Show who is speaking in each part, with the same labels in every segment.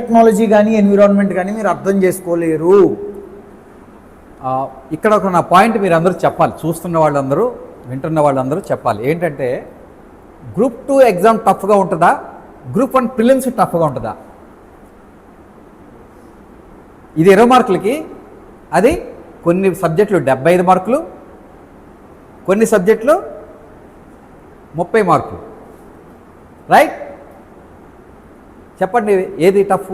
Speaker 1: Technology కానీ environment కానీ మీరు అర్థం చేసుకోలేరు.
Speaker 2: ఇక్కడ ఒక నా పాయింట్ మీరు అందరూ చెప్పాలి, చూస్తున్న వాళ్ళందరూ వింటున్న వాళ్ళందరూ చెప్పాలి. ఏంటంటే గ్రూప్ 2 ఎగ్జామ్ టఫ్గా ఉంటుందా, గ్రూప్ 1 ప్రిలిమ్స్ టఫ్గా ఉంటుందా? ఇది 20 మార్కులకి, అది కొన్ని సబ్జెక్టులు 75 మార్కులు, కొన్ని సబ్జెక్టులు 30 మార్కులు, రైట్? చెప్పండి ఏది టఫ్?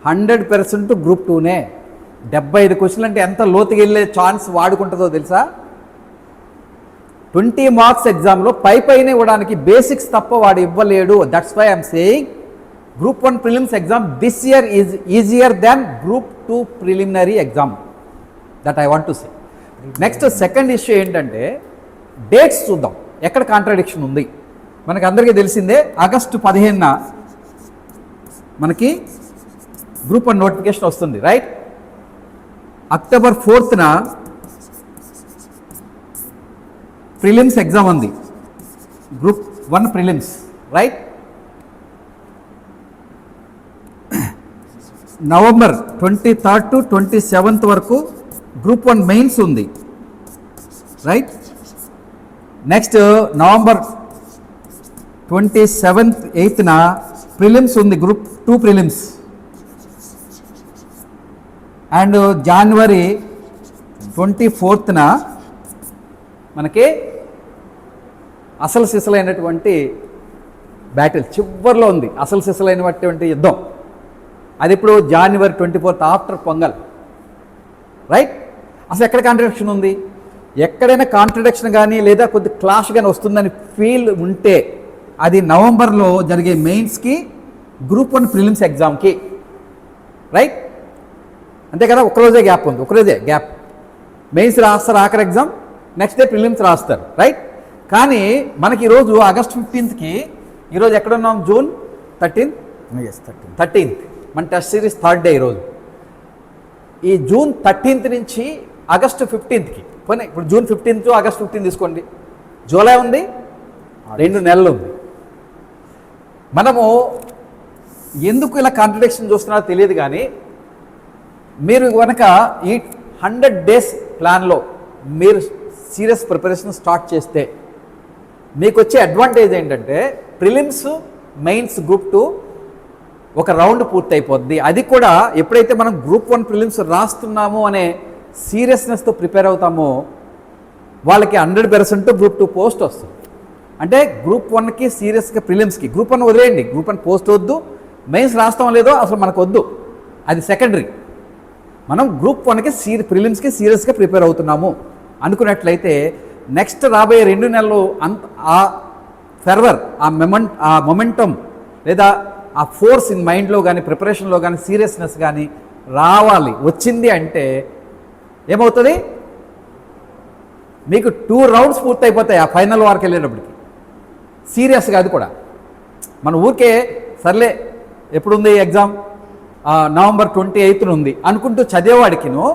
Speaker 2: 100% గ్రూప్ 2నే. 75 క్వశ్చన్లు అంటే ఎంత లోతుకి వెళ్ళే ఛాన్స్ వాడుకుంటుందో తెలుసా? 20 మార్క్స్ ఎగ్జామ్లో పైన ఇవ్వడానికి బేసిక్స్ తప్ప వాడు ఇవ్వలేడు. That's why I'm saying group 1 prelims exam this year is easier than group 2 preliminary exam. That I want to say. Next second issue ఏంటంటే డేట్స్ చూద్దాం, ఎక్కడ కాంట్రాడిక్షన్ ఉంది. మనకు అందరికీ తెలిసిందే, ఆగస్టు 15న మనకి గ్రూప్ 1 నోటిఫికేషన్ వస్తుంది, రైట్? అక్టోబర్ 4న ప్రిలిమ్స్ ఎగ్జామ్ ఉంది, group 1 prelims, right? November 23rd to 27th వరకు గ్రూప్ 1 మెయిన్స్ ఉంది, రైట్? నెక్స్ట్ నవంబర్ 27th 8న ప్రిలిమ్స్ ఉంది, group 2 prelims. And January 24th మనకి అసలు సిసలైనటువంటి బ్యాటిల్ చివరిలో ఉంది, అసలు సిసలైనటువంటి యుద్ధం. అది ఇప్పుడు జనవరి 24th ఆఫ్టర్ పొంగల్, రైట్? అసలు ఎక్కడ కాంట్రడిక్షన్ ఉంది? ఎక్కడైనా కాంట్రడిక్షన్ కానీ లేదా కొద్ది క్లాష్ కానీ వస్తుందని ఫీల్ ఉంటే అది నవంబర్లో జరిగే మెయిన్స్కి, గ్రూప్ 1 ప్రిలిమ్స్ ఎగ్జామ్కి, రైట్? అంతే కదా, ఒకరోజే గ్యాప్ ఉంది, ఒకరోజే గ్యాప్. మెయిన్స్ రాస్తారు ఆఖరి ఎగ్జామ్, నెక్స్ట్ డే ప్రిలిమ్స్ రాస్తారు, రైట్? కానీ మనకి ఈరోజు ఆగస్ట్ 15th, ఈరోజు ఎక్కడున్నాం? జూన్ 13th మన టెస్ట్ సిరీస్ 3rd డే ఈరోజు. ఈ జూన్ 13th నుంచి ఆగస్టు 15th పోనీ, ఇప్పుడు జూన్ 15th to ఆగస్ట్ 15 తీసుకోండి, జూలై ఉంది, 2 నెలలు ఉంది. మనము ఎందుకు ఇలా కాంట్రడిక్షన్ చూస్తున్నారో తెలియదు, కానీ మీరు కనుక ఈ 100 days ప్లాన్లో మీరు సీరియస్ ప్రిపరేషన్ స్టార్ట్ చేస్తే మీకు వచ్చే అడ్వాంటేజ్ ఏంటంటే ప్రిలిమ్స్ మెయిన్స్ గ్రూప్ 2 ఒక రౌండ్ పూర్తి అయిపోద్ది. అది కూడా ఎప్పుడైతే మనం గ్రూప్ 1 ప్రిలిమ్స్ రాస్తున్నామో అనే సీరియస్నెస్తో ప్రిపేర్ అవుతామో వాళ్ళకి 100% గ్రూప్ 2 పోస్ట్ వస్తుంది. అంటే గ్రూప్ 1కి సీరియస్గా, ప్రిలిమ్స్కి, గ్రూప్ 1 వదిలేయండి, గ్రూప్ 1 పోస్ట్ వద్దు, మెయిన్స్ రాస్తాం లేదో అసలు మనకు వద్దు, అది సెకండరీ. మనం గ్రూప్ 1కి ప్రిలిమ్స్కి సీరియస్గా ప్రిపేర్ అవుతున్నాము అనుకున్నట్లయితే నెక్స్ట్ రాబోయే 2 నెలలు ఆ ఫెర్వర్, ఆ మొమెంటం లేదా ఆ ఫోర్స్ ఇన్ మైండ్లో కానీ ప్రిపరేషన్లో కానీ సీరియస్నెస్ కానీ రావాలి. వచ్చింది అంటే ఏమవుతుంది? మీకు 2 rounds పూర్తి అయిపోతాయి ఆ ఫైనల్ వరకు వెళ్ళేటప్పటికి. సీరియస్గా అది కూడా మన ఊరికే సర్లే ఎప్పుడుంది ఎగ్జామ్, నవంబర్ 28th ఉంది అనుకుంటూ చదివేవాడికిను,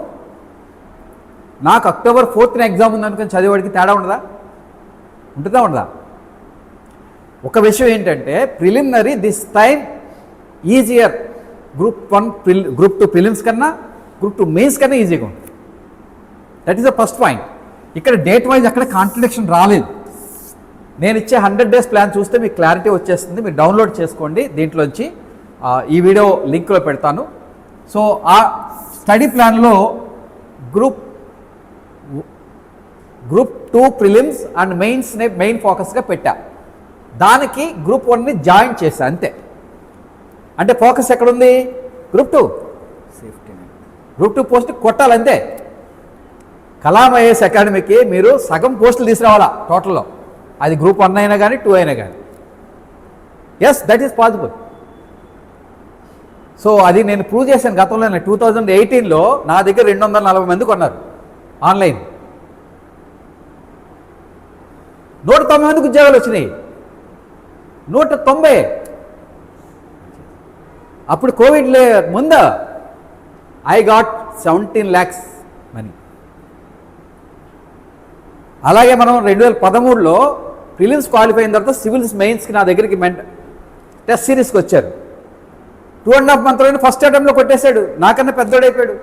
Speaker 2: నాకు అక్టోబర్ 4th ఎగ్జామ్ ఉంది అనుకుని చదివేవాడికి తేడా ఉండదా? ఉండదా? ఒక విషయం ఏంటంటే preliminary this time easier group 2 prelims కన్నా గ్రూప్ 2 మెయిన్స్ కన్నా ఈజీగా ఉంటుంది. That is the first point. ఇక్కడ డేట్ వైజ్ అక్కడ కాంట్రడిక్షన్ రాలేదు. నేను ఇచ్చే 100 days ప్లాన్ చూస్తే మీకు క్లారిటీ వచ్చేస్తుంది. మీరు డౌన్లోడ్ చేసుకోండి, దీంట్లోంచి ఈ వీడియో లింక్లో పెడతాను. సో ఆ స్టడీ ప్లాన్లో గ్రూప్ 2 ప్రిలిమ్స్ అండ్ మెయిన్ ఫోకస్గా పెట్టా. దానికి గ్రూప్ 1ని జాయిన్ చేశా, అంతే. అంటే ఫోకస్ ఎక్కడుంది? గ్రూప్ 2 పోస్ట్ కొట్టాలంతే. కలాం ఐఏఎస్ అకాడమీకి మీరు సగం పోస్టులు తీసుకురావాలా టోటల్లో, అది గ్రూప్ 1 అయినా కానీ 2 అయినా కానీ. Yes, that is possible. So అది నేను ప్రూవ్ చేశాను గతంలో. 2018లో నా దగ్గర 240 మంది కొన్నారు ఆన్లైన్. 190 మందికి ఉద్యోగాలు వచ్చినాయి. 190. అప్పుడు కోవిడ్ ముందు ఐ గాట్ 17 lakhs మనీ. అలాగే మనం 2013లో ప్రిలిమ్స్ క్వాలిఫై అయిన తర్వాత సివిల్స్ మెయిన్స్కి నా దగ్గరికి టెస్ట్ సిరీస్కి వచ్చారు. 2.5 monthsలోనే ఫస్ట్ అటెంప్ట్లో కొట్టేశాడు. నాకన్నా పెద్దోడైపోయాడు.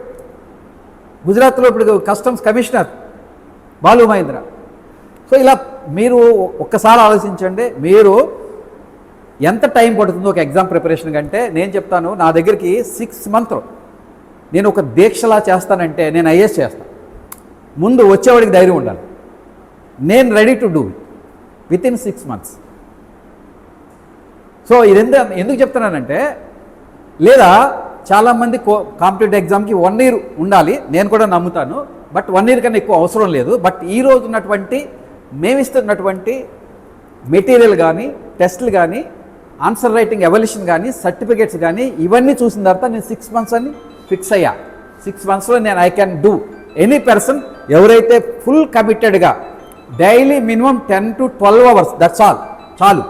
Speaker 2: గుజరాత్లో ఇప్పుడు customs commissioner Balu Mahendra. So ఇలా మీరు ఒక్కసారి ఆలోచించండి, మీరు ఎంత టైం పడుతుందో ఒక ఎగ్జామ్ ప్రిపరేషన్ కంటే. నేను చెప్తాను, నా దగ్గరికి 6 months నేను ఒక దీక్షలా చేస్తానంటే నేను ఐఏఎస్ చేస్తాను. ముందు వచ్చేవాడికి ధైర్యం ఉండాలి. నేను ready to do with in 6 months. So ఇది ఎందుకు చెప్తున్నానంటే, లేదా చాలామంది కాంపిటేటివ్ ఎగ్జామ్కి 1 year ఉండాలి, నేను కూడా నమ్ముతాను. బట్ 1 year కన్నా ఎక్కువ అవసరం లేదు. బట్ ఈ రోజు ఉన్నటువంటి మేమిస్తున్నటువంటి మెటీరియల్ కానీ, టెస్టులు కానీ, ఆన్సర్ రైటింగ్ ఎవల్యూషన్ కానీ, సర్టిఫికేట్స్ కానీ, ఇవన్నీ చూసిన తర్వాత నేను 6 months అని ఫిక్స్ అయ్యా. 6 monthsలో నేను I can do any person. ఎవరైతే ఫుల్ కమిటెడ్గా daily minimum 10 to 12 hours that's all చాలు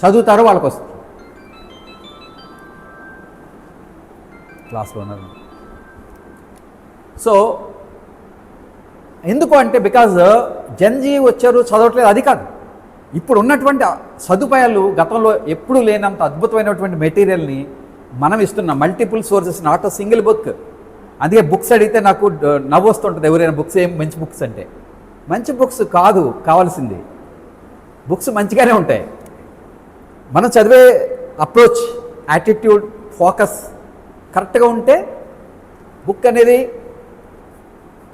Speaker 2: చదువుతారో వాళ్ళకి వస్తుంది. క్లాస్లో ఉన్నారు. సో ఎందుకు అంటే బికాజ్ జన్జీ వచ్చారు చదవట్లేదు అది కాదు. ఇప్పుడు ఉన్నటువంటి సదుపాయాలు గతంలో ఎప్పుడు లేనంత అద్భుతమైనటువంటి మెటీరియల్ని మనం ఇస్తున్నాం. Multiple sources, not a single book. అందుకే బుక్స్ అడిగితే నాకు నవ్వు వస్తుంటుంది. ఎవరైనా బుక్స్ ఏం మంచి బుక్స్ అంటే, మంచి బుక్స్ కాదు కావాల్సింది. బుక్స్ మంచిగానే ఉంటాయి. మనం చదివే అప్రోచ్, యాటిట్యూడ్, ఫోకస్ కరెక్ట్గా ఉంటే బుక్ అనేది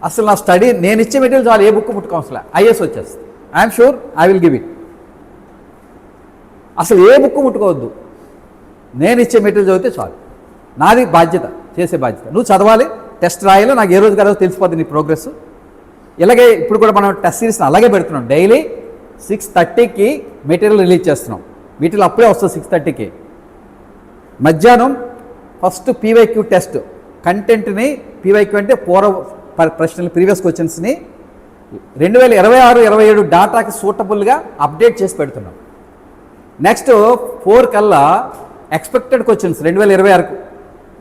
Speaker 2: అసలు నా స్టడీ నేను ఇచ్చే మెటీరియల్ చాలు, ఏ బుక్ ముట్టుకోవసలే, ఐఏఎస్ వచ్చేస్తుంది. I'm sure I will give it. అసలు ఏ బుక్ ముట్టుకోవద్దు, నేను ఇచ్చే మెటీరియల్ చదివితే చాలు. నాది బాధ్యత, చేసే బాధ్యత. నువ్వు చదవాలి, టెస్ట్ రాయాలి, నాకు ఏ రోజు కదా తెలిసిపోద్ది నీ ప్రోగ్రెస్. ఇలాగే ఇప్పుడు కూడా మనం టెస్ట్ సిరీస్ని అలాగే పెడుతున్నాం. డైలీ 6:30కి మెటీరియల్ రిలీజ్ చేస్తున్నాం. వీటిలో అప్పుడే వస్తుంది 6:30కి. మధ్యాహ్నం ఫస్ట్ పీవైక్యూ టెస్ట్ కంటెంట్ని, పీవైక్యూ అంటే ప్రశ్నలు, ప్రీవియస్ క్వశ్చన్స్ని 2026-27 డాటాకి సూటబుల్గా అప్డేట్ చేసి పెడుతున్నాం. నెక్స్ట్ 4 కల్లా ఎక్స్పెక్టెడ్ క్వశ్చన్స్ 2026కు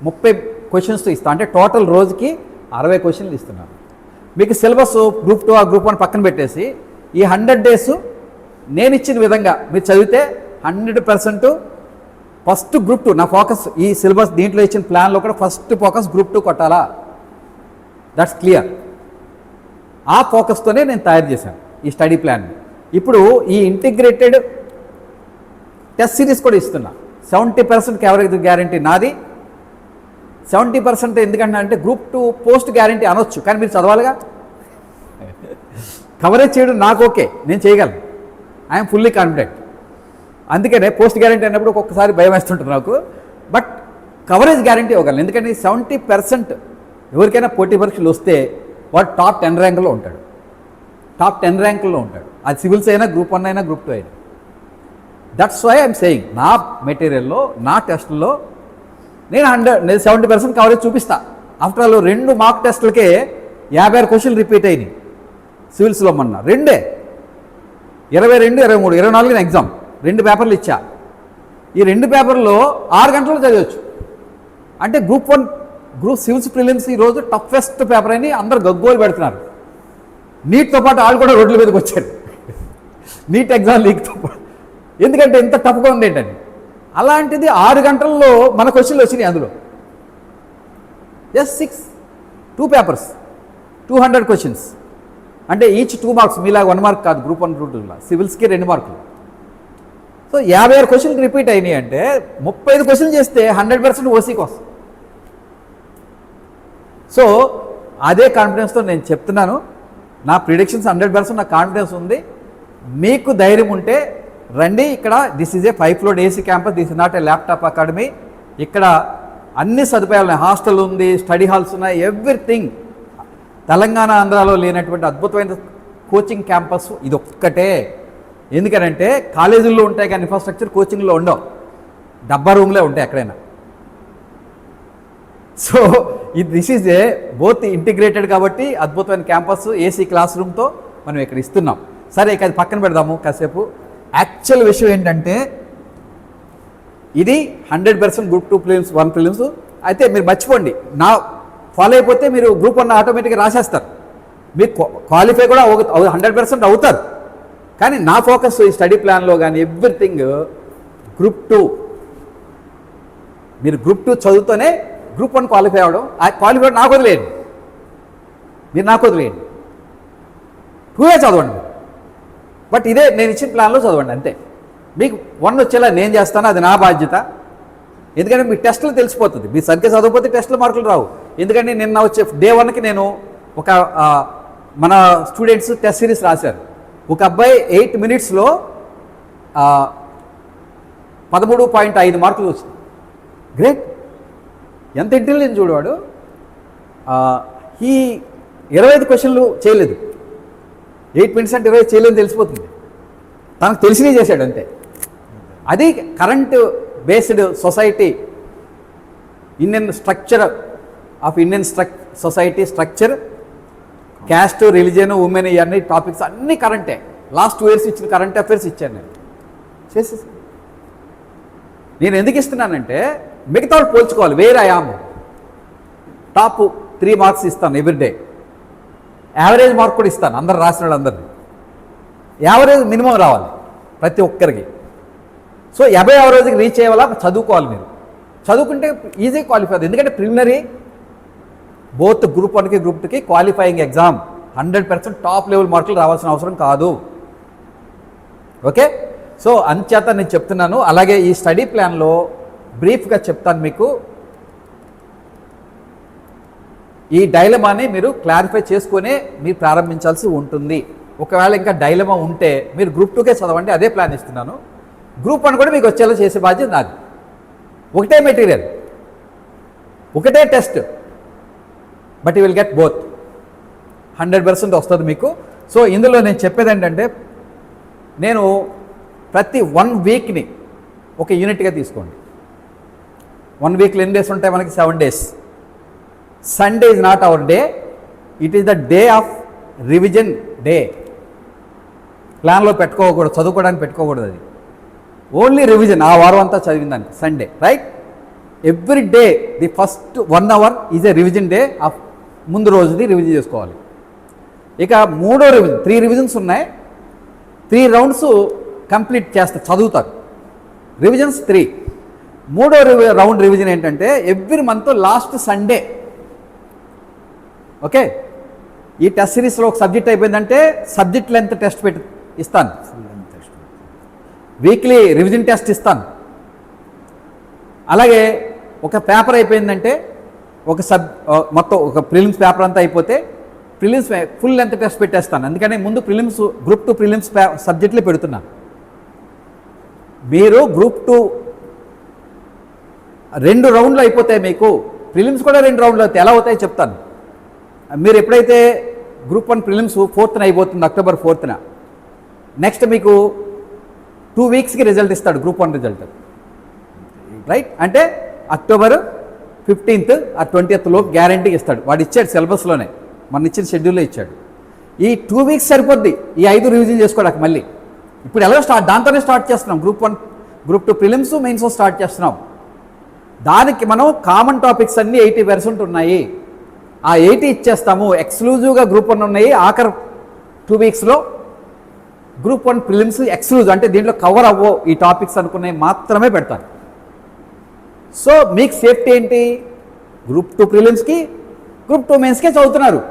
Speaker 2: 30 క్వశ్చన్స్ ఇస్తాం. అంటే టోటల్ రోజుకి 60 క్వశ్చన్లు ఇస్తున్నాను. మీకు సిలబస్ గ్రూప్ 2 గ్రూప్ 1 పక్కన పెట్టేసి ఈ 100 days నేను ఇచ్చిన విధంగా మీరు చదివితే 100% ఫస్ట్ గ్రూప్ 2 నా ఫోకస్. ఈ సిలబస్ దీంట్లో ఇచ్చిన ప్లాన్లో కూడా ఫస్ట్ ఫోకస్ గ్రూప్ 2 కొట్టాలా, దట్స్ క్లియర్. ఆ ఫోకస్తోనే నేను తయారు చేశాను ఈ స్టడీ ప్లాన్ని. ఇప్పుడు ఈ ఇంటిగ్రేటెడ్ టెస్ట్ సిరీస్ కూడా ఇస్తున్నా. 70% కవరేజ్ గ్యారంటీ నాది. 70% ఎందుకంటే అంటే గ్రూప్ 2 పోస్ట్ గ్యారంటీ అనొచ్చు, కానీ మీరు చదవాలిగా. కవరేజ్ చేయడం నాకు ఓకే, నేను చేయగలను, ఐఎమ్ ఫుల్లీ కాన్ఫిడెంట్. అందుకనే పోస్ట్ గ్యారంటీ అన్నప్పుడు ఒక్కొక్కసారి భయం వేస్తుంటుంది నాకు. బట్ కవరేజ్ గ్యారంటీ ఇవ్వగలను, ఎందుకంటే 70% ఎవరికైనా పోటీ పరీక్షలు వస్తే వాడు టాప్ 10 ర్యాంకులో ఉంటాడు. టాప్ 10 ర్యాంకుల్లో ఉంటాడు. అది సివిల్స్ అయినా, గ్రూప్ 1 అయినా, గ్రూప్ 2 అయినా. దట్స్ వై ఐఎమ్ సేయింగ్ నా మెటీరియల్లో, నా టెస్టుల్లో నేను 70% కవరేజ్ చూపిస్తా. ఆఫ్టర్ ఆల్ 2 మాక్ టెస్టులకే 56 క్వశ్చన్లు రిపీట్ అయినాయి సివిల్స్లో. మొన్న 2 22, 23, 24 ఎగ్జామ్ 2 పేపర్లు ఇచ్చా. ఈ 2 పేపర్లో 6 గంటల్లో చదివచ్చు. అంటే గ్రూప్ 1 గ్రూప్ సివిల్స్ ప్రిలిమ్స్ ఈరోజు టఫెస్ట్ పేపర్ అని అందరు గగ్గోలు పెడుతున్నారు. నీట్తో పాటు వాళ్ళు కూడా రోడ్ల మీదకి వచ్చారు, నీట్ ఎగ్జామ్ లీక్తో పాటు. ఎందుకంటే ఎంత టఫ్గా ఉంది ఏంటని. అలాంటిది 6 గంటల్లో మన క్వశ్చన్లు వచ్చినాయి. అందులో జస్ట్ 2 పేపర్స్ 200 క్వశ్చన్స్. అంటే ఈచ్ 2 marks, మీలాగా 1 mark కాదు. గ్రూప్ 1 గ్రూప్ 2 సివిల్స్కి 2 మార్కులు. సో 56 క్వశ్చన్లు రిపీట్ అయినాయి అంటే 35 క్వశ్చన్లు చేస్తే 100% ఓసీకి వస్తుంది. సో అదే కాన్ఫిడెన్స్తో నేను చెప్తున్నాను. నా ప్రిడిక్షన్స్ 100% నా కాన్ఫిడెన్స్ ఉంది. మీకు ధైర్యం ఉంటే రండి. ఇక్కడ this is a 5 floor AC campus, this is not a laptop academy. ఇక్కడ అన్ని సదుపాయాలు ఉన్నాయి. హాస్టల్ ఉంది, స్టడీ హాల్స్ ఉన్నాయి, ఎవ్రీథింగ్. తెలంగాణ, ఆంధ్రాలో లేనటువంటి అద్భుతమైన కోచింగ్ క్యాంపస్ ఇది ఒక్కటే. ఎందుకనంటే కాలేజీల్లో ఉంటాయి కానీ ఇన్ఫ్రాస్ట్రక్చర్ కోచింగ్లో ఉండవు. డబ్బా రూమ్లే ఉంటాయి ఎక్కడైనా. So this is a both integrated కాబట్టి అద్భుతమైన క్యాంపస్, ఏసీ క్లాస్ రూమ్తో మనం ఇక్కడ ఇస్తున్నాం. సరే, ఇక అది పక్కన పెడదాము కాసేపు. యాక్చువల్ విషయం ఏంటంటే ఇది 100% గ్రూప్ 2 ప్రిలిమ్స్, 1 ప్రిలిమ్స్. అయితే మీరు మర్చిపోండి, నా ఫాలో అయిపోతే మీరు గ్రూప్ 1 ఆటోమేటిక్గా రాసేస్తారు. మీరు క్వాలిఫై కూడా 100% అవుతారు. కానీ నా ఫోకస్ ఈ స్టడీ ప్లాన్లో కానీ ఎవ్రీథింగ్ గ్రూప్ 2 మీరు గ్రూప్ 2 చదువుతూనే గ్రూప్ 1 క్వాలిఫై అవ్వడం, ఆ క్వాలిఫై అవ్వడం నాకు వదిలేయండి, మీరు నాకు వదిలేయండి, 2 చదవండి. బట్ ఇదే నేను ఇచ్చిన ప్లాన్లో చదవండి అంతే. మీకు 1 వచ్చేలా నేను చేస్తాను, అది నా బాధ్యత. ఎందుకంటే మీ టెస్టులు తెలిసిపోతుంది, మీరు సరిగ్గా చదవకపోతే టెస్టులు మార్కులు రావు. ఎందుకంటే నిన్న వచ్చే డే 1కి నేను ఒక మన స్టూడెంట్స్ టెస్ట్ సిరీస్ రాశారు. ఒక అబ్బాయి 8 minutesలో 13.5 మార్కులు వచ్చింది. గ్రేట్, ఎంత ఇంటెలిజెంట్ చూడవాడు. ఈ 25 క్వశ్చన్లు చేయలేదు, 8 minutes అంటే 20 చేయలేదని తెలిసిపోతుంది. తనకు తెలిసినవి చేశాడు అంతే. అది current based society, Indian structure of Indian society structure, caste, religion, women, ఇవన్నీ టాపిక్స్ అన్నీ కరెంటే. లాస్ట్ 2 years ఇచ్చిన కరెంట్ అఫైర్స్ ఇచ్చాను నేను చేసేసి. నేను ఎందుకు ఇస్తున్నానంటే మిగతా వాళ్ళు పోల్చుకోవాలి. Where I am top 3 marks ఇస్తాను ఎవ్రీడే, యావరేజ్ మార్క్ కూడా ఇస్తాను అందరు రాసిన వాళ్ళందరినీ. యావరేజ్ మినిమం రావాలి ప్రతి ఒక్కరికి. సో 50 యావరేజ్కి రీచ్ అయ్యేలా చదువుకోవాలి. మీరు చదువుకుంటే ఈజీ క్వాలిఫై అవుతుంది. ఎందుకంటే ప్రిలిమినరీ బోత్ గ్రూప్ 1కి గ్రూప్ 2కి క్వాలిఫైయింగ్ ఎగ్జామ్ 100% టాప్ లెవెల్ మార్కులు రావాల్సిన అవసరం కాదు. ఓకే, సో అంచేత నేను చెప్తున్నాను. అలాగే ఈ స్టడీ ప్లాన్లో బ్రీఫ్గా చెప్తాను మీకు. ఈ డైలమాని మీరు క్లారిఫై చేసుకునే మీరు ప్రారంభించాల్సి ఉంటుంది. ఒకవేళ ఇంకా డైలమా ఉంటే మీరు గ్రూప్ 2కే చదవండి, అదే ప్లాన్ ఇస్తున్నాను. గ్రూప్ 1 కూడా మీకు వచ్చేలా చేసే బాధ్యత నాది. ఒకటే మెటీరియల్, ఒకటే test, but you will get both. 100% వస్తుంది మీకు. సో ఇందులో నేను చెప్పేది ఏంటంటే, నేను ప్రతి 1 వీక్ని ఒక యూనిట్గా తీసుకోండి. 1 వీక్లో ఎన్ని డేస్ ఉంటాయి మనకి? 7 days. Sunday is not our day, it is the day of revision day. ప్లాన్లో పెట్టుకోకూడదు, చదువుకోవడానికి పెట్టుకోకూడదు. అది ఓన్లీ రివిజన్, ఆ వారం అంతా చదివిందానికి Sunday, right? Every day the first 1 hour is a revision day of ముందు రోజుది రివిజన్ చేసుకోవాలి. ఇక 3వ రివిజన్, 3 రివిజన్స్ ఉన్నాయి, 3 rounds కంప్లీట్ చేస్తారు, చదువుతారు. రివిజన్స్ 3. 3వ రౌండ్ రివిజన్ ఏంటంటే every month last Sunday. Okay, ఈ టెస్ట్ సిరీస్లో ఒక సబ్జెక్ట్ అయిపోయిందంటే సబ్జెక్ట్ లెంత్ టెస్ట్ పెట్టి ఇస్తాను, వీక్లీ రివిజన్ టెస్ట్ ఇస్తాను. అలాగే ఒక పేపర్ అయిపోయిందంటే మొత్తం ఒక ప్రిలిమ్స్ పేపర్ అంతా అయిపోతే ప్రిలిమ్స్ ఫుల్ లెంత్ టెస్ట్ పెట్టేస్తాను. అందుకని ముందు ప్రిలిమ్స్ గ్రూప్ 2 ప్రిలిమ్స్ సబ్జెక్టులు పెడుతున్నాను. మీరు గ్రూప్ 2 2 రౌండ్లు అయిపోతాయి, మీకు ప్రిలిమ్స్ కూడా 2 రౌండ్లు అవుతాయి. ఎలా అవుతాయో చెప్తాను. మీరు ఎప్పుడైతే గ్రూప్ 1 ప్రిలిమ్స్ 4th అయిపోతుంది, October 4th, నెక్స్ట్ మీకు 2 weeksకి రిజల్ట్ ఇస్తాడు, గ్రూప్ 1 రిజల్ట్, రైట్? అంటే October 15th ఆ 20th లోపు గ్యారంటీకి ఇస్తాడు. వాడు ఇచ్చాడు సిలబస్లోనే, మన ఇచ్చిన షెడ్యూల్లో ఇచ్చాడు. ఈ 2 weeks సరిపోద్ది ఈ 5 రివిజన్ చేసుకోవడానికి. మళ్ళీ ఇప్పుడు ఎలా దాంతోనే స్టార్ట్ చేస్తున్నాం. Group 1 group 2 prelims mains start చేస్తున్నాం. దానికి మనం కామన్ టాపిక్స్ అన్నీ 80% ఉన్నాయి. ఆ 80 ఇచ్చేస్తాము. ఎక్స్క్లూజివ్గా గ్రూప్ 1 ఉన్నాయి. ఆఖరి 2 weeksలో గ్రూప్ 1 ప్రిలిమ్స్ ఎక్స్క్లూజివ్, అంటే దీంట్లో కవర్ అవ్వో ఈ టాపిక్స్ అనుకునే మాత్రమే పెడతారు. సో మీకు సేఫ్టీ ఏంటి? గ్రూప్ 2 ప్రిలిమ్స్కి గ్రూప్ 2 మెయిన్స్కే చదువుతున్నారు,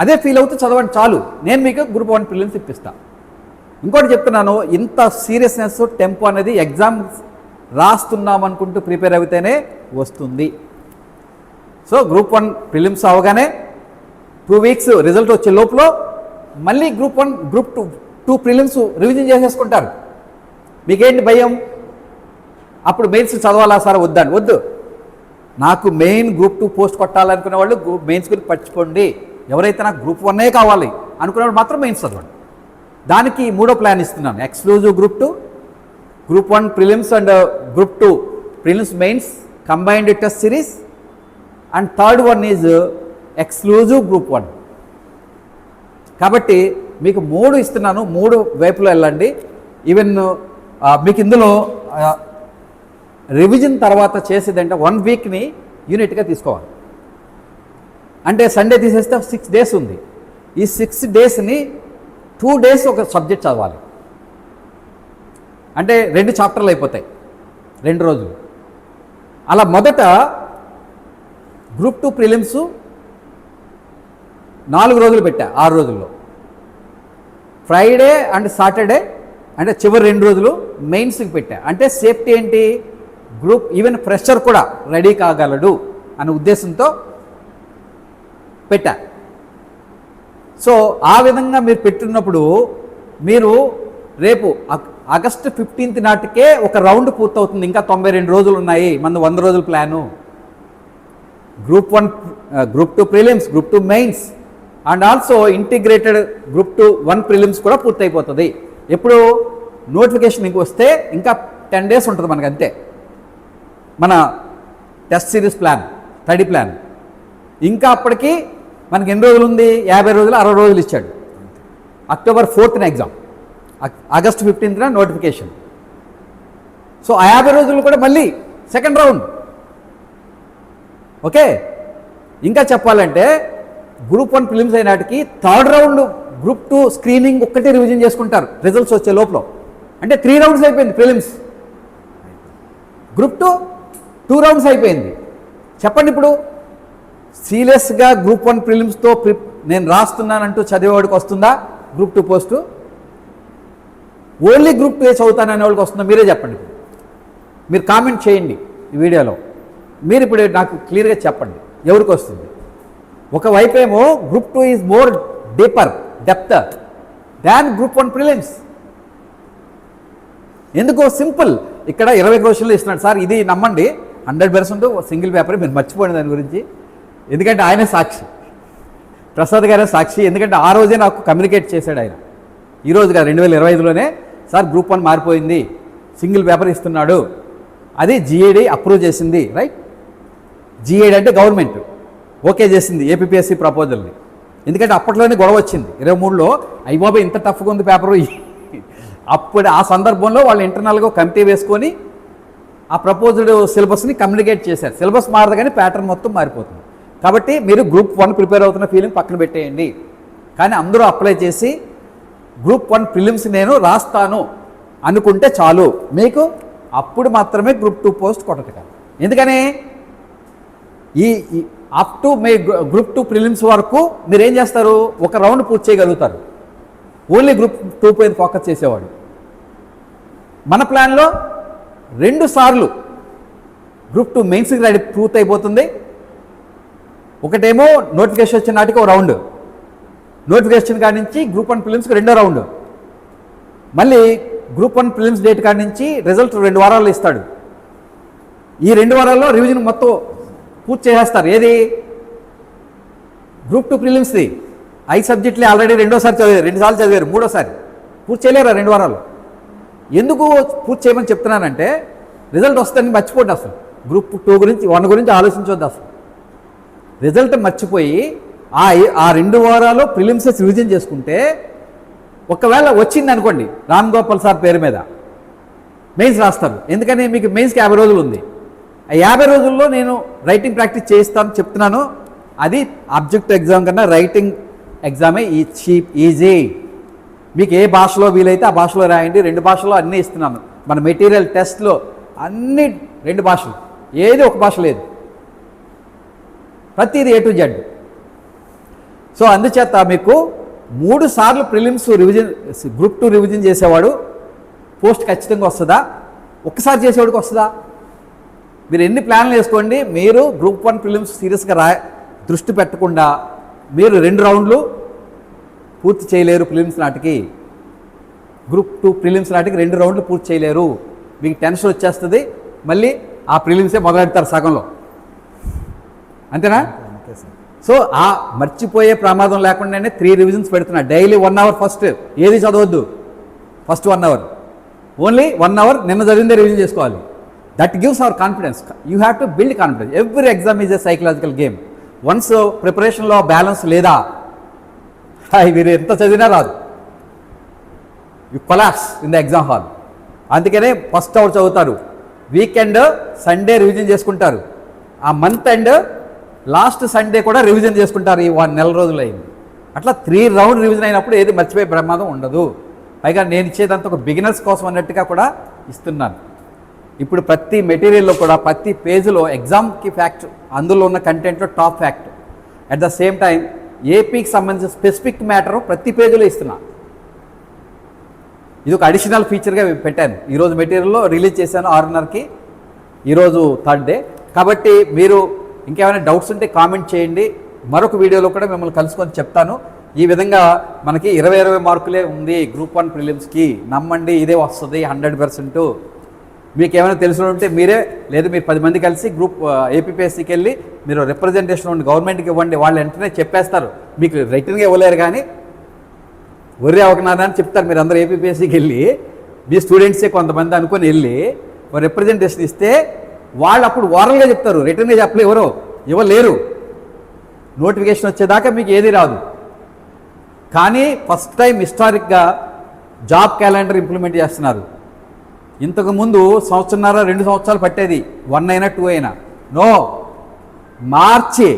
Speaker 2: అదే ఫీల్ అవుతూ చదవండి చాలు. నేను మీకు గ్రూప్ 1 ప్రిలిమ్స్ ఇప్పిస్తాను. ఇంకోటి చెప్తున్నాను, ఇంత సీరియస్నెస్ టెంపో అనేది ఎగ్జామ్ రాస్తున్నాం అనుకుంటూ ప్రిపేర్ అయితేనే వస్తుంది. సో గ్రూప్ 1 ప్రిలిమ్స్ అవగానే 2 weeks రిజల్ట్ వచ్చే లోపల మళ్ళీ గ్రూప్ 1 గ్రూప్ 2 ప్రిలిమ్స్ రివిజన్ చేసేసుకుంటారు. మీకేంటి భయం? అప్పుడు మెయిన్స్ చదవాలా సార్? వద్దాను, వద్దు. నాకు మెయిన్ గ్రూప్ 2 పోస్ట్ కొట్టాలనుకునే వాళ్ళు మెయిన్స్ గురించి పట్టుకోండి. ఎవరైతే నాకు గ్రూప్ 1 కావాలి అనుకునేవాళ్ళు మాత్రం మెయిన్స్ చదవండి. దానికి 3వ ప్లాన్ ఇస్తున్నాను. Exclusive group 2, group 1 prelims and group 2 prelims mains combined test series, and third one is exclusive group 1. కాబట్టి మీకు 3 ఇస్తున్నాను, 3 వైపులో వెళ్ళండి. ఈవెన్ మీకు ఇందులో రివిజన్ తర్వాత చేసేదంటే 1 వీక్ని యూనిట్గా తీసుకోవాలి. అంటే సండే తీసేస్తే 6 days ఉంది. ఈ 6 daysని 2 days ఒక సబ్జెక్ట్ చదవాలి. అంటే 2 chapterలు అయిపోతాయి 2 రోజులు. అలా మొదట గ్రూప్ 2 ప్రిలిమ్స్ 4 రోజులు పెట్టా, 6 రోజుల్లో. ఫ్రైడే అండ్ సాటర్డే అంటే చివరి 2 రోజులు మెయిన్స్కి పెట్టా. అంటే సేఫ్టీ ఏంటి, గ్రూప్ ఈవెన్ ఫ్రెషర్ కూడా రెడీ కాగలడు అనే ఉద్దేశంతో పెట్టా. సో ఆ విధంగా మీరు పెట్టినప్పుడు మీరు రేపు ఆగస్టు 15 నాటికే ఒక రౌండ్ పూర్తవుతుంది. ఇంకా 92 రోజులు ఉన్నాయి, మన 100 రోజుల plan. Group 1 group 2 prelims, group 2 mains and also integrated group 2 1 prelims కూడా పూర్తయిపోతుంది. ఎప్పుడు నోటిఫికేషన్ ఇంక వస్తే ఇంకా 10 days ఉంటుంది మనకు, అంతే. మన test series plan, study plan. ఇంకా అప్పటికి మనకి ఎన్ని రోజులు ఉంది, 50 రోజులు 60 రోజులు ఇచ్చాడు. October 4th exam, August 15th notification. So ఆ 50 రోజులు కూడా మళ్ళీ సెకండ్ రౌండ్. ఓకే, ఇంకా చెప్పాలంటే గ్రూప్ 1 ప్రిలిమ్స్ అయినాటికి 3rd రౌండ్ గ్రూప్ 2 స్క్రీనింగ్ ఒక్కటే రివిజన్ చేసుకుంటారు రిజల్ట్స్ వచ్చే లోపల. అంటే 3 రౌండ్స్ అయిపోయింది ప్రిలిమ్స్. గ్రూప్ 2 రౌండ్స్ అయిపోయింది. చెప్పండి ఇప్పుడు సీరియస్గా గ్రూప్ 1 ప్రిలిమ్స్తో నేను రాస్తున్నానంటూ చదివేవాడికి వస్తుందా గ్రూప్ 2 పోస్టు? ఓన్లీ గ్రూప్ 2 చదువుతాననే వాళ్ళకి వస్తుందా? మీరే చెప్పండి. మీరు కామెంట్ చేయండి ఈ వీడియోలో. మీరు ఇప్పుడు నాకు క్లియర్గా చెప్పండి ఎవరికి వస్తుంది. ఒకవైపు ఏమో group 2 is more deeper depth than group 1 prelims. ఎందుకో సింపుల్, ఇక్కడ 20 క్వశ్చన్లు ఇస్తున్నాడు సార్. ఇది నమ్మండి 100% సింగిల్ పేపర్. మీరు మర్చిపోండి దాని గురించి, ఎందుకంటే ఆయనే సాక్షి, ప్రసాద్ గారే సాక్షి. ఎందుకంటే ఆ రోజే నాకు కమ్యూనికేట్ చేశాడు ఆయన. ఈరోజు కాదు, 2025లోనే సార్ గ్రూప్ 1 మారిపోయింది, సింగిల్ పేపర్ ఇస్తున్నాడు. అది GAD అప్రూవ్ చేసింది, రైట్? GAD అంటే గవర్నమెంట్ ఓకే చేసింది ఏపీఎస్సి ప్రపోజల్ని. ఎందుకంటే అప్పట్లోనే గొడవ వచ్చింది 23లో, అయ్యబాబు ఇంత టఫ్గా ఉంది పేపరు. అప్పుడు ఆ సందర్భంలో వాళ్ళు ఇంటర్నల్గా కమిటీ వేసుకొని ఆ ప్రపోజ్డ్ సిలబస్ని కమ్యూనికేట్ చేశారు. సిలబస్ మారదు కానీ ప్యాటర్న్ మొత్తం మారిపోతుంది. కాబట్టి మీరు గ్రూప్ 1 ప్రిపేర్ అవుతున్న ఫీలింగ్ పక్కన పెట్టేయండి. కానీ అందరూ అప్లై చేసి గ్రూప్ 1 ప్రిలిమ్స్ నేను రాస్తాను అనుకుంటే చాలు మీకు. అప్పుడు మాత్రమే గ్రూప్ 2 పోస్ట్ కొట్టగలరు. ఎందుకని ఈ up to May group 2 prelims వరకు మీరు ఏం చేస్తారు, ఒక రౌండ్ పూర్తి చేయగలుగుతారు. ఓన్లీ గ్రూప్ 2 పైన ఫోకస్ చేసేవాడు. మన ప్లాన్లో 2 సార్లు గ్రూప్ 2 మెయిన్స్కి రెడీ పూర్తి అయిపోతుంది. ఒకటేమో నోటిఫికేషన్ వచ్చిన నాటికి ఒక రౌండ్, నోటిఫికేషన్ కాడి నుంచి గ్రూప్ 1 ప్రిలిమ్స్కి 2వ రౌండ్, మళ్ళీ గ్రూప్ 1 ప్రిలిమ్స్ డేట్ కాడి నుంచి రిజల్ట్ 2 వారాల్లో ఇస్తాడు. ఈ 2 వారాల్లో రివిజన్ మొత్తం పూర్తి చేసేస్తారు. ఏది గ్రూప్ 2 ప్రిలిమ్స్ది 5 సబ్జెక్టులే ఆల్రెడీ 2వ సారి చదివారు, 2 సార్లు చదివారు, 3వ సారి పూర్తి చేయలేరు 2 వారాలు. ఎందుకు పూర్తి చేయమని చెప్తున్నానంటే రిజల్ట్ వస్తుందని మర్చిపోండి. అసలు గ్రూప్ 2 గురించి 1 గురించి ఆలోచించవద్దు. అసలు రిజల్ట్ మర్చిపోయి ఆ 2 వారాలు ప్రిలిమ్సెస్ రివిజన్ చేసుకుంటే, ఒకవేళ వచ్చింది అనుకోండి రామ్ గోపాల్ సార్ పేరు మీద మెయిన్స్ రాస్తారు. ఎందుకని మీకు మెయిన్స్కి 50 రోజులు ఉంది. ఆ 50 రోజుల్లో నేను రైటింగ్ ప్రాక్టీస్ చేయిస్తాను చెప్తున్నాను. అది ఆబ్జెక్టివ్ ఎగ్జామ్ కన్నా రైటింగ్ ఎగ్జామే ఈజీ. మీకు ఏ భాషలో వీలైతే ఆ భాషలో రాయండి. 2 భాషలో అన్నీ ఇస్తున్నాను. మన మెటీరియల్ టెస్ట్లో అన్ని 2 భాషలు, ఏది ఒక భాష లేదు, ప్రతిది A to Z. సో అందుచేత మీకు 3 సార్లు ప్రిలిమ్స్ రివిజన్ గ్రూప్ 2 రివిజన్ చేసేవాడు పోస్ట్ ఖచ్చితంగా వస్తుందా, ఒక్కసారి చేసేవాడికి వస్తుందా? మీరు ఎన్ని ప్లాన్లు వేసుకోండి, మీరు గ్రూప్ 1 ప్రిలిమ్స్ సీరియస్గా దృష్టి పెట్టకుండా మీరు 2 రౌండ్లు పూర్తి చేయలేరు. ప్రిలిమ్స్ నాటికి గ్రూప్ 2 ప్రిలిమ్స్ నాటికి 2 రౌండ్లు పూర్తి చేయలేరు. మీకు టెన్షన్ వచ్చేస్తుంది. మళ్ళీ ఆ ప్రిలిమ్సే మొదలెడతారు సగంలో, అంతేనా? సో ఆ మర్చిపోయే ప్రమాదం లేకుండానే 3 రివిజన్స్ పెడుతున్నా. డైలీ 1 అవర్ ఫస్ట్ ఏది చదవద్దు. ఫస్ట్ 1 అవర్ ఓన్లీ 1 అవర్ నిన్న చదివిందే రివిజన్ చేసుకోవాలి. That gives our confidence. You have to build confidence. Every exam is a psychological game. Once ప్రిపరేషన్లో బ్యాలెన్స్ లేదా, మీరు ఎంత చదివినా రాదు. You collapse in the exam hall. అందుకనే ఫస్ట్ అవర్ చదువుతారు, వీకెండ్ సండే రివిజన్ చేసుకుంటారు, ఆ మంత్ ఎండ్ లాస్ట్ సండే కూడా రివిజన్ చేసుకుంటారు. ఈ 1 నెల రోజులు అయింది. అట్లా 3 రౌండ్ రివిజన్ అయినప్పుడు ఏది మర్చిపోయే ప్రమాదం ఉండదు. పైగా నేను ఇచ్చేదంతా ఒక బిగినర్స్ కోసం అన్నట్టుగా కూడా ఇస్తున్నాను. ఇప్పుడు ప్రతి మెటీరియల్లో కూడా ప్రతి పేజీలో ఎగ్జామ్కి ఫ్యాక్ట్, అందులో ఉన్న కంటెంట్లో top fact, at the same time ఏపీకి సంబంధించిన స్పెసిఫిక్ మ్యాటర్ ప్రతి పేజీలో ఇస్తున్నా. ఇది ఒక అడిషనల్ ఫీచర్గా పెట్టాను. ఈరోజు మెటీరియల్లో రిలీజ్ చేశాను 6:30కి. ఈరోజు థర్డ్ డే కాబట్టి మీరు ఇంకేమైనా డౌట్స్ ఉంటే కామెంట్ చేయండి. మరొక వీడియోలో కూడా మిమ్మల్ని కలుసుకొని చెప్తాను. ఈ విధంగా మనకి 20 మార్కులే ఉంది గ్రూప్ 1 ప్రిలిమ్స్కి. నమ్మండి, ఇదే వస్తుంది 100%. మీకు ఏమైనా తెలిసి ఉంటే మీరే, లేదా మీరు 10 మంది కలిసి గ్రూప్ ఏపీపీఎస్సీకి వెళ్ళి మీరు రిప్రజెంటేషన్ ఉండి గవర్నమెంట్కి ఇవ్వండి. వాళ్ళు వెంటనే చెప్పేస్తారు. మీకు రిటర్న్గా ఇవ్వలేరు కానీ ఒరే అవకనారా అని చెప్తారు. మీరు అందరూ ఏపీపీఎస్సీకి వెళ్ళి మీ స్టూడెంట్సే కొంతమంది అనుకొని వెళ్ళి రిప్రజెంటేషన్ ఇస్తే వాళ్ళు అప్పుడు ఓరల్గా చెప్తారు, రిటర్న్గా చెప్పలే, ఎవరో ఇవ్వలేరు. నోటిఫికేషన్ వచ్చేదాకా మీకు ఏది రాదు. కానీ ఫస్ట్ టైం హిస్టారిక్గా జాబ్ క్యాలెండర్ ఇంప్లిమెంట్ చేస్తున్నారు. ఇంతకుముందు 1.5-2 సంవత్సరాలు పట్టేది, 1 అయినా 2 అయినా. నో, మార్చి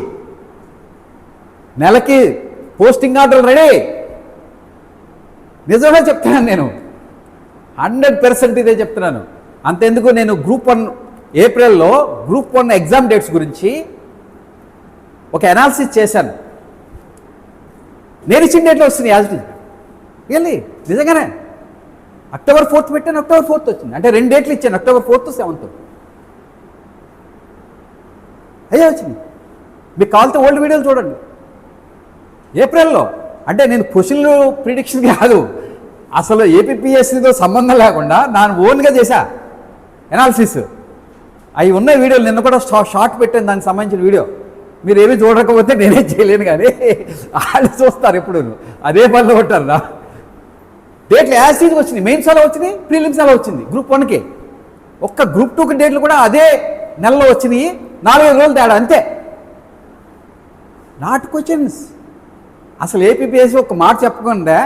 Speaker 2: నెలకి పోస్టింగ్ ఆర్డర్ రెడీ. నిజమే చెప్తున్నాను, నేను 100% ఇదే చెప్తున్నాను. అంతెందుకు, నేను గ్రూప్ 1 ఏప్రిల్లో గ్రూప్ 1 ఎగ్జామ్ డేట్స్ గురించి ఒక అనాలిసిస్ చేశాను. నేను ఇచ్చిన డేట్లో వస్తుంది యాజ్ ఇట్ ఈజ్. రియల్లీ, నిజంగానే. అక్టోబర్ 4th పెట్టాను, అక్టోబర్ 4th వచ్చింది. అంటే 2 డేట్లు ఇచ్చాను, అక్టోబర్ 4th 7th. అయ్యే వచ్చింది. మీకు కావాలితే ఓల్డ్ వీడియోలు చూడండి. ఏప్రిల్లో అంటే నేను క్వశ్చన్లు ప్రిడిక్షన్ కాదు, అసలు ఏపీపీఎస్సీతో సంబంధం లేకుండా నా ఓన్గా చేశా ఎనాలిసిస్. అవి ఉన్న వీడియోలు నిన్న కూడా షార్ట్ పెట్టాను, దానికి సంబంధించిన వీడియో. మీరు ఏమీ చూడకపోతే నేనే చేయలేను, కానీ వాళ్ళు చూస్తారు ఎప్పుడు. అదే పనిలో ఉంటారు నా డేట్లు యాసిడ్కి వచ్చినాయి. మెయిన్స్ అలా వచ్చినాయి, ప్రీలిమ్స్ అలా వచ్చింది. గ్రూప్ 1కి ఒక్క గ్రూప్ 2కి డేట్లు కూడా అదే నెలలో వచ్చినాయి. 4-5 రోజులు తేడా అంతే. Not questions. అసలు ఏపీపీఎస్సీ ఒక మాట చెప్పకుండా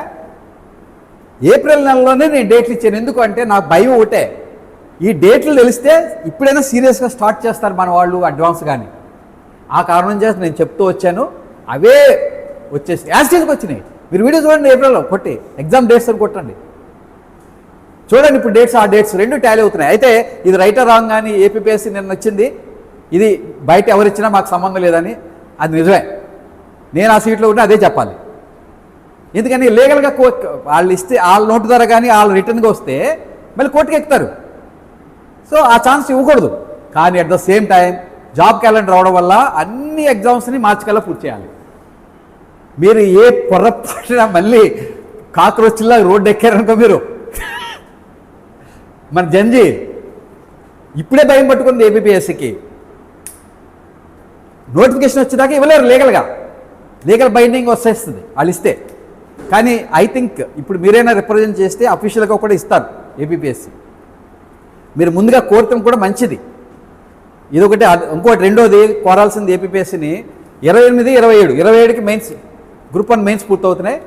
Speaker 2: ఏప్రిల్ నెలలోనే నేను డేట్లు ఇచ్చాను. ఎందుకంటే నాకు భయం ఒకటే, ఈ డేట్లు తెలిస్తే ఇప్పుడైనా సీరియస్గా స్టార్ట్ చేస్తారు మన వాళ్ళు అడ్వాన్స్. కానీ ఆ కారణం చేసి నేను చెప్తూ వచ్చాను. అవే వచ్చేసి యాసిడ్కి వచ్చినాయి. మీరు వీడియో చూడండి, ఏప్రిల్లో కొట్టి ఎగ్జామ్ డేట్స్ అని కొట్టండి, చూడండి. ఇప్పుడు డేట్స్, ఆ డేట్స్ 2 టాలీ అవుతున్నాయి. అయితే ఇది రైట్ ఆర్ రాంగ్ కానీ ఏపీపీఎస్సీ నిన్న వచ్చింది, ఇది బయట ఎవరిచ్చినా మాకు సంబంధం లేదని. అది నిజమే. నేను ఆ సీట్లో ఉంటే అదే చెప్పాలి. ఎందుకని లీగల్గా వాళ్ళు ఇస్తే వాళ్ళ నోటు ద్వారా కానీ వాళ్ళు రిటర్న్గా వస్తే మళ్ళీ కోర్టుకి ఎక్కుతారు. సో ఆ ఛాన్స్ ఇవ్వకూడదు. కానీ at the same time job calendar రావడం వల్ల అన్ని ఎగ్జామ్స్ని మార్చికల్లా పూర్తి చేయాలి. మీరు ఏ పొరపాటున మళ్ళీ కాక్రోచ్లా రోడ్డు ఎక్కారనుకో మీరు, మన జంజీ ఇప్పుడే భయం పట్టుకుంది ఏపీపీఎస్సీకి. నోటిఫికేషన్ వచ్చేదాకా ఇవ్వలేరు లీగల్గా, లీగల్ బైండింగ్ వచ్చేస్తుంది వాళ్ళు ఇస్తే. కానీ ఐ థింక్ ఇప్పుడు మీరైనా రిప్రజెంట్ చేస్తే అఫీషియల్గా కూడా ఇస్తారు ఏపీపీఎస్సీ. మీరు ముందుగా కోరటం కూడా మంచిది. ఇదొకటి. ఇంకోటి రెండోది కోరాల్సింది ఏపీపీఎస్సీని 28, 27, 27కి మెయిన్స్ గ్రూప్ 1 మెయిన్స్ పూర్తవుతున్నాయి.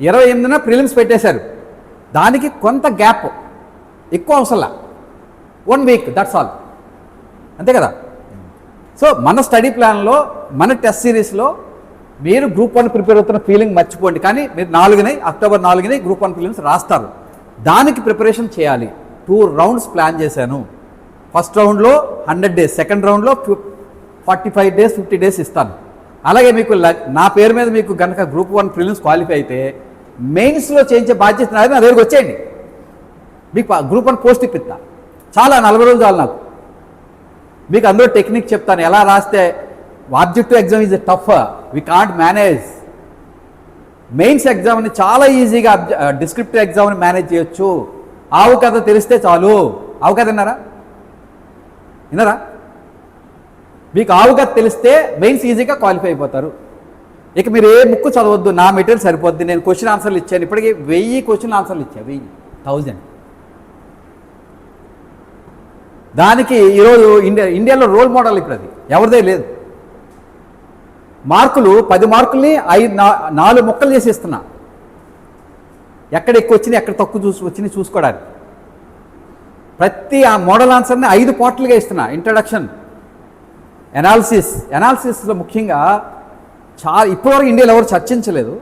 Speaker 2: 28న ప్రిలిమ్స్ పెట్టేశారు. దానికి కొంత గ్యాప్ ఎక్కువ అవసరంలా, 1 వీక్, దట్స్ ఆల్. అంతే కదా. సో మన స్టడీ ప్లాన్లో, మన టెస్ట్ సిరీస్లో మీరు గ్రూప్ 1 ప్రిపేర్ అవుతున్న ఫీలింగ్ మర్చిపోండి. కానీ మీరు అక్టోబర్ 4ని గ్రూప్ 1 ప్రిలిమ్స్ రాస్తారు. దానికి ప్రిపరేషన్ చేయాలి. 2 రౌండ్స్ ప్లాన్ చేశాను. ఫస్ట్ రౌండ్లో 100 days, సెకండ్ రౌండ్లో 45 days, 50 days ఇస్తాను. అలాగే మీకు నా పేరు మీద మీకు కనుక గ్రూప్ 1 ప్రిలిమ్స్ క్వాలిఫై అయితే మెయిన్స్లో చేయించే బాధ్యత నాది. నా దగ్గరికి వచ్చేయండి, మీకు గ్రూప్ 1 పోస్ట్ ఇప్పిస్తా. చాలా 40 రోజులు చాలు నాకు. మీకు అందరూ టెక్నిక్ చెప్తాను ఎలా రాస్తే. Objective exam is tough, we can't manage. Mains ఎగ్జామ్ని చాలా ఈజీగా డిస్క్రిప్టివ్ ఎగ్జామ్ని మేనేజ్ చేయొచ్చు. ఆవు కథ తెలిస్తే చాలు. ఆవు కథ విన్నారా? మీకు ఆవు కథ తెలిస్తే మెయిన్స్ ఈజీగా క్వాలిఫై అయిపోతారు. ఇక మీరు ఏ బుక్ చదవద్దు, నా మెటీరియల్ సరిపోద్ది. నేను క్వశ్చన్ ఆన్సర్లు ఇచ్చాను, ఇప్పటికీ 1000 క్వశ్చన్ ఆన్సర్లు ఇచ్చాను. 1000. దానికి ఈరోజు ఇండియాలో రోల్ మోడల్ ఇప్పుడు అది ఎవరిదే లేదు. మార్కులు 10 మార్కుల్ని 4 ముక్కలు చేసి ఇస్తున్నా. ఎక్కడ ఎక్కువ వచ్చినాయి, ఎక్కడ తక్కువ వచ్చినాయి చూసుకోవడానికి. ప్రతి ఆ మోడల్ ఆన్సర్ని 5 పార్ట్లుగా ఇస్తున్నా. ఇంట్రడక్షన్, అనాలిసిస్లో ముఖ్యంగా చాలా ఇప్పటివరకు ఇండియాలో ఎవరు చర్చించలేదు.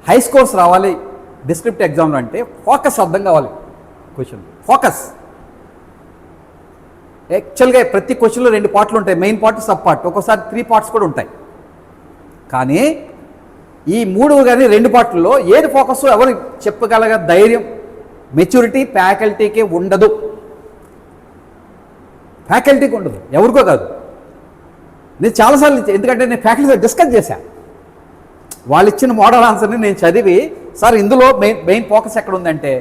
Speaker 2: హై స్కోర్స్ రావాలి డిస్క్రిప్టివ్ ఎగ్జామ్లో అంటే ఫోకస్ అర్థం కావాలి. Question focus. యాక్చువల్గా ప్రతి క్వశ్చన్లో 2 పార్ట్లు ఉంటాయి, మెయిన్ పార్ట్, సబ్ పార్ట్, ఒక్కోసారి 3 పార్ట్స్ కూడా ఉంటాయి. కానీ ఈ 3 కానీ 2 పార్ట్లలో ఏది ఫోకస్ ఎవరు చెప్పగలగ ధైర్యం, మెచ్యూరిటీ ఫ్యాకల్టీకి ఉండదు. ఫ్యాకల్టీకి ఉండదు, ఎవరికో కాదు. నేను చాలాసార్లు ఎందుకంటే నేను ఫ్యాకల్టీతో డిస్కస్ చేశాను. వాళ్ళు ఇచ్చిన మోడల్ ఆన్సర్ని నేను చదివి, సార్ ఇందులో మెయిన్ ఫోకస్ ఎక్కడ ఉందంటే,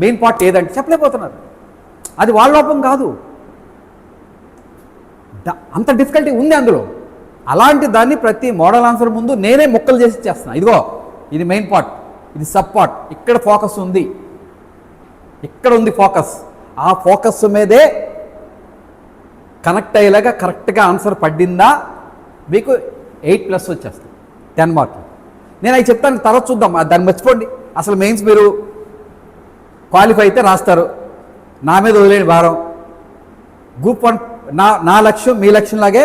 Speaker 2: మెయిన్ పార్ట్ ఏదంటే చెప్పలేకపోతున్నారు. అది వాళ్ళ లోపం కాదు, అంత డిఫికల్టీ ఉంది అందులో. అలాంటి దాన్ని ప్రతి మోడల్ ఆన్సర్ ముందు నేనే ముక్కలు చేసి ఇచ్చేస్తున్నాను. ఇదిగో ఇది మెయిన్ పార్ట్, ఇది సబ్ పార్ట్, ఇక్కడ ఫోకస్ ఉంది, ఇక్కడ ఉంది ఫోకస్. ఆ ఫోకస్ మీదే కనెక్ట్ అయ్యేలాగా కరెక్ట్గా ఆన్సర్ పడిందా మీకు 8+ వచ్చేస్తుంది, 10 మార్కులు. నేను అవి చెప్తాను, తర్వాత చూద్దాం, దాన్ని మర్చిపోండి. అసలు మెయిన్స్ మీరు క్వాలిఫై అయితే రాస్తారు, నా మీద వదిలేని భారం. గ్రూప్ 1 నా లక్ష్యం మీ లక్ష్యంలాగే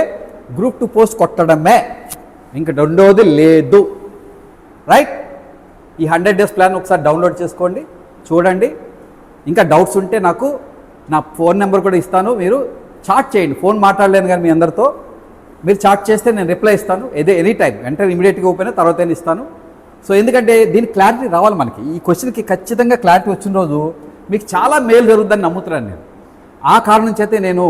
Speaker 2: గ్రూప్ 2 పోస్ట్ కొట్టడమే, ఇంకా రెండోది లేదు. రైట్? ఈ 100 days ప్లాన్ ఒకసారి డౌన్లోడ్ చేసుకోండి, చూడండి. ఇంకా డౌట్స్ ఉంటే నాకు నా ఫోన్ నెంబర్ కూడా ఇస్తాను, మీరు చాట్ చేయండి. ఫోన్ మాట్లాడలేను కానీ మీ అందరితో, మీరు చాట్ చేస్తే నేను రిప్లై ఇస్తాను. ఎనీ టైం, వెంటనే ఇమీడియట్గా ఓపెన్ తర్వాత ఇస్తాను. సో ఎందుకంటే దీనికి క్లారిటీ రావాలి మనకి. ఈ క్వశ్చన్కి ఖచ్చితంగా క్లారిటీ వచ్చిన రోజు మీకు చాలా మేలు జరుగుతుందని నమ్ముతున్నాను నేను. ఆ కారణం చేతే నేను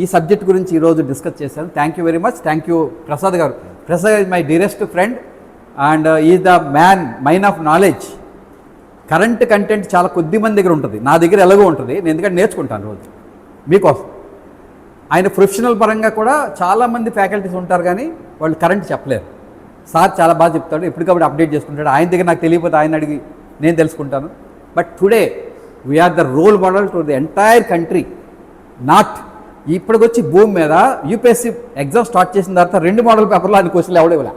Speaker 2: ఈ సబ్జెక్ట్ గురించి ఈరోజు డిస్కస్ చేశాను. Thank you very much. Thank you Prasad గారు. Prasad is my dearest friend and is the mine of knowledge. Current content చాలా కొద్ది మంది దగ్గర ఉంటుంది, నా దగ్గర ఎలాగో ఉంటుంది. నేను ఎందుకంటే నేర్చుకుంటాను రోజు మీకోసం. ఆయన ప్రొఫెషనల్ పరంగా కూడా చాలామంది ఫ్యాకల్టీస్ ఉంటారు కానీ వాళ్ళు కరెంట్ చెప్పలేరు. సార్ చాలా బాగా చెప్తాడు, ఎప్పటికప్పుడు అప్డేట్ చేసుకుంటాడు. ఆయన దగ్గర నాకు తెలియకపోతే ఆయన అడిగి నేను తెలుసుకుంటాను. But today we are the role model to the entire country. Not ఇప్పటికొచ్చి భూమి మీద యూపీఎస్సీ ఎగ్జామ్ స్టార్ట్ చేసిన తర్వాత 2 మోడల్ పేపర్లో ఆయన క్వశ్చన్లు ఎవడేవలా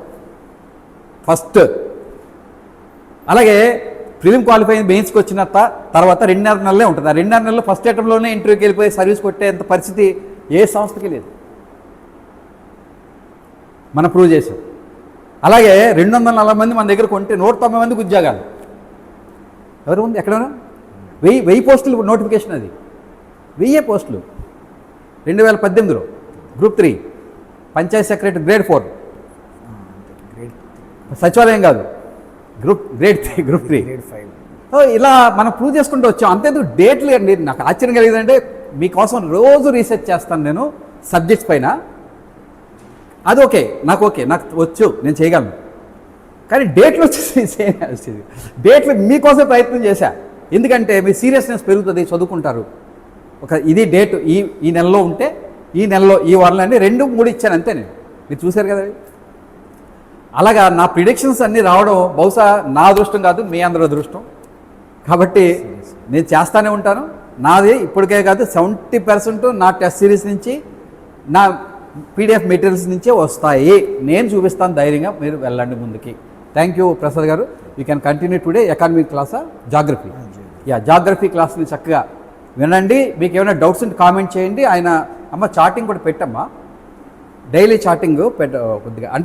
Speaker 2: ఫస్ట్. అలాగే ప్రిలిమ్ క్వాలిఫై మెయిన్స్కి వచ్చిన తర్వాత 2.5 నెలలే ఉంటుంది. ఆ 2.5 నెలలు ఫస్ట్ అటెంప్ట్లోనే ఇంటర్వ్యూకి వెళ్ళిపోయి సర్వీస్ కొట్టేంత పరిస్థితి ఏ సంస్థకి లేదు, మనం ప్రూవ్ చేసాం. అలాగే 240 మంది మన దగ్గర కొంటే 190 మందికి ఉద్యోగాలు. ఎవరు ఉంది ఎక్కడైనా? 1000 పోస్టులు నోటిఫికేషన్, అది 1000 పోస్టులు 2018లో. గ్రూప్ 3 పంచాయత్ సెక్రటరీ గ్రేడ్ 4, సచివాలయం కాదు, గ్రేడ్ 3 గ్రూప్ 3. సో ఇలా మనం ప్రూవ్ చేసుకుంటూ వచ్చాం. అంతేందుకు డేట్లు అండి, నాకు ఆశ్చర్యం కలిగిందంటే మీకోసం రోజు రీసెర్చ్ చేస్తాను నేను సబ్జెక్ట్స్ పైన. అది ఓకే, నాకు వచ్చు, నేను చేయగలను. కానీ డేట్లు వచ్చేసి డేట్లు మీకోసం ప్రయత్నం చేశా. ఎందుకంటే మీ సీరియస్నెస్ పెరుగుతుంది, చదువుకుంటారు. ఇది డేట్ ఈ నెలలో ఉంటే ఈ నెలలో ఈ వారంలో 2, 3 ఇచ్చాను అంతే. నేను మీరు చూశారు కదా. అలాగా నా ప్రిడిక్షన్స్ అన్నీ రావడం బహుశా నా అదృష్టం కాదు, మీ అందరి అదృష్టం. కాబట్టి నేను చేస్తూనే ఉంటాను. నాది ఇప్పటికే కాదు 70% నా టెస్ట్ సిరీస్ నుంచి, నా పీడిఎఫ్ మెటీరియల్స్ నుంచే వస్తాయి. నేను చూపిస్తాను, ధైర్యంగా మీరు వెళ్ళండి ముందుకి. థ్యాంక్ యూ ప్రసాద్ గారు. You can continue today economic క్లాసా, జాగ్రఫీ. జాగ్రఫీ క్లాస్ని చక్కగా వినండి. మీకు ఏమైనా డౌట్స్ ఉంటే కామెంట్ చేయండి. ఆయన చాటింగ్ కూడా పెట్టమ్మా, డైలీ చాటింగ్ కొద్దిగా అంటే